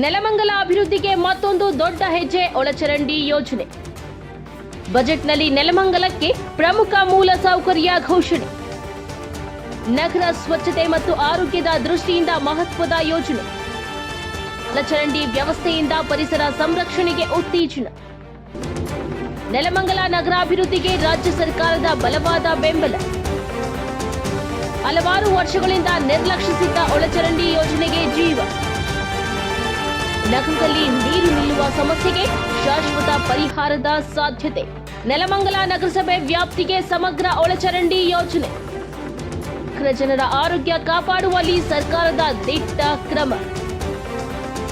ನೆಲಮಂಗಲ ಅಭಿವೃದ್ಧಿಗೆ ಮತ್ತೊಂದು ದೊಡ್ಡ ಹೆಜ್ಜೆ ಒಳಚರಂಡಿ ಯೋಜನೆ. ಬಜೆಟ್ನಲ್ಲಿ ನೆಲಮಂಗಲಕ್ಕೆ ಪ್ರಮುಖ ಮೂಲ ಸೌಕರ್ಯ ಘೋಷಣೆ. ನಗರ ಸ್ವಚ್ಛತೆ ಮತ್ತು ಆರೋಗ್ಯದ ದೃಷ್ಟಿಯಿಂದ ಮಹತ್ವದ ಯೋಜನೆ. ಒಳಚರಂಡಿ ವ್ಯವಸ್ಥೆಯಿಂದ ಪರಿಸರ ಸಂರಕ್ಷಣೆಗೆ ಉತ್ತೇಜನ. ನೆಲಮಂಗಲ ನಗರಾಭಿವೃದ್ಧಿಗೆ ರಾಜ್ಯ ಸರ್ಕಾರದ ಬಲವಾದ ಬೆಂಬಲ. ಹಲವಾರು ವರ್ಷಗಳಿಂದ ನಿರ್ಲಕ್ಷಿಸಿದ್ದ ಒಳಚರಂಡಿ ಯೋಜನೆಗೆ ಜೀವ. ನಗರದಲ್ಲಿ ನೀರು ನಿಲ್ಲುವ ಸಮಸ್ಯೆಗೆ ಶಾಶ್ವತ ಪರಿಹಾರದ ಸಾಧ್ಯತೆ. ನೆಲಮಂಗಲ ನಗರಸಭೆ ವ್ಯಾಪ್ತಿಗೆ ಸಮಗ್ರ ಒಳಚರಂಡಿ ಯೋಜನೆ. ಜನರ ಆರೋಗ್ಯ ಕಾಪಾಡುವಲ್ಲಿ ಸರ್ಕಾರದ ದಿಟ್ಟ ಕ್ರಮ.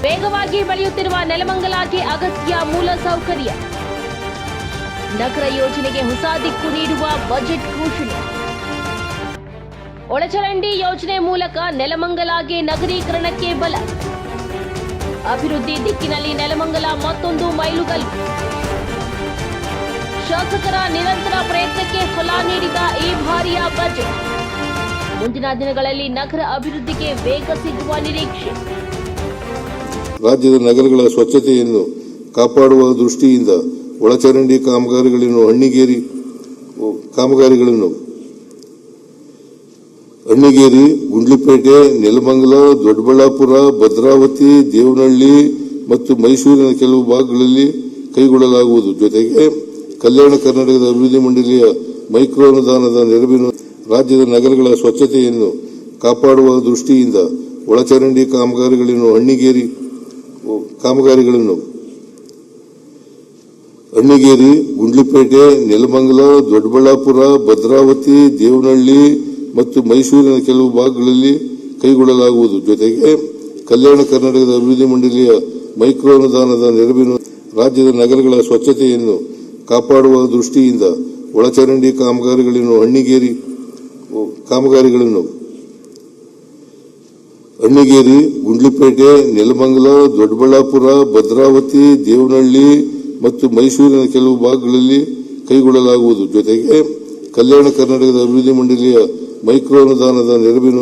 ವೇಗವಾಗಿ ಬೆಳೆಯುತ್ತಿರುವ ನೆಲಮಂಗಲಕ್ಕೆ ಅಗತ್ಯ ಮೂಲ ಸೌಕರ್ಯ. ನಗರ ಯೋಜನೆಗೆ ಹೊಸ ದಿಕ್ಕು ನೀಡುವ ಬಜೆಟ್ ಘೋಷಣೆ. ಒಳಚರಂಡಿ ಯೋಜನೆ ಮೂಲಕ ನೆಲಮಂಗಲಗೆ ನಗರೀಕರಣಕ್ಕೆ ಬಲ. ಅಭಿವೃದ್ಧಿ ದಿಕ್ಕಿನಲ್ಲಿ ನೆಲಮಂಗಲ ಮತ್ತೊಂದು ಮೈಲುಗಲ್ಲು. ಶಾಸಕರ ನಿರಂತರ ಪ್ರಯತ್ನಕ್ಕೆ ಫಲ ನೀಡಿದ ಈ ಬಾರಿಯ ಬಜೆಟ್. ಮುಂದಿನ ದಿನಗಳಲ್ಲಿ ನಗರ ಅಭಿವೃದ್ಧಿಗೆ ವೇಗ ಸಿಗುವ ನಿರೀಕ್ಷೆ. ರಾಜ್ಯದ ನಗರಗಳ ಸ್ವಚ್ಛತೆಯನ್ನು ಕಾಪಾಡುವ ದೃಷ್ಟಿಯಿಂದ ಒಳಚರಂಡಿ ಕಾಮಗಾರಿಗಳನ್ನು ಅಣ್ಣಿಗೇರಿ, ಗುಂಡ್ಲುಪೇಟೆ, ನೆಲಮಂಗಲ, ದೊಡ್ಡಬಳ್ಳಾಪುರ, ಭದ್ರಾವತಿ, ದೇವನಹಳ್ಳಿ ಮತ್ತು ಮೈಸೂರಿನ ಕೆಲವು ಭಾಗಗಳಲ್ಲಿ ಕೈಗೊಳ್ಳಲಾಗುವುದು. ಜೊತೆಗೆ ಕಲ್ಯಾಣ ಕರ್ನಾಟಕದ ಅಭಿವೃದ್ಧಿ ಮಂಡಳಿಯ ಮೈಕ್ರೋ ಅನುದಾನದ ನೆರವಿನ ರಾಜ್ಯದ ನಗರಗಳ ಸ್ವಚ್ಛತೆಯನ್ನು ಕಾಪಾಡುವ ದೃಷ್ಟಿಯಿಂದ ಒಳಚರಂಡಿ ಕಾಮಗಾರಿಗಳನ್ನು ಅಣ್ಣಿಗೇರಿ, ಗುಂಡ್ಲುಪೇಟೆ, ನೆಲಮಂಗಲ, ದೊಡ್ಡಬಳ್ಳಾಪುರ, ಭದ್ರಾವತಿ, ದೇವನಹಳ್ಳಿ ಮತ್ತು ಮೈಸೂರಿನ ಕೆಲವು ಭಾಗಗಳಲ್ಲಿ ಕೈಗೊಳ್ಳಲಾಗುವುದು. ಜೊತೆಗೆ ಕಲ್ಯಾಣ ಕರ್ನಾಟಕದ ಅಭಿವೃದ್ಧಿ ಮಂಡಳಿಯ ಮೈಕ್ರೋ ಅನುದಾನದ ನೆರವಿನ ರಾಜ್ಯದ ನಗರಗಳ ಸ್ವಚ್ಛತೆಯನ್ನು ಕಾಪಾಡುವ ದೃಷ್ಟಿಯಿಂದ ಒಳಚರಂಡಿ ಕಾಮಗಾರಿಗಳನ್ನು ಅಣ್ಣಿಗೇರಿ, ಗುಂಡ್ಲುಪೇಟೆ, ನೆಲಮಂಗಲ, ದೊಡ್ಡಬಳ್ಳಾಪುರ, ಭದ್ರಾವತಿ, ದೇವನಹಳ್ಳಿ ಮತ್ತು ಮೈಸೂರಿನ ಕೆಲವು ಭಾಗಗಳಲ್ಲಿ ಕೈಗೊಳ್ಳಲಾಗುವುದು. ಜೊತೆಗೆ ಕಲ್ಯಾಣ ಕರ್ನಾಟಕದ ಅಭಿವೃದ್ಧಿ ಮಂಡಳಿಯ ಮೈಕ್ರೋ ಅನುದಾನದ ನೆರವಿನ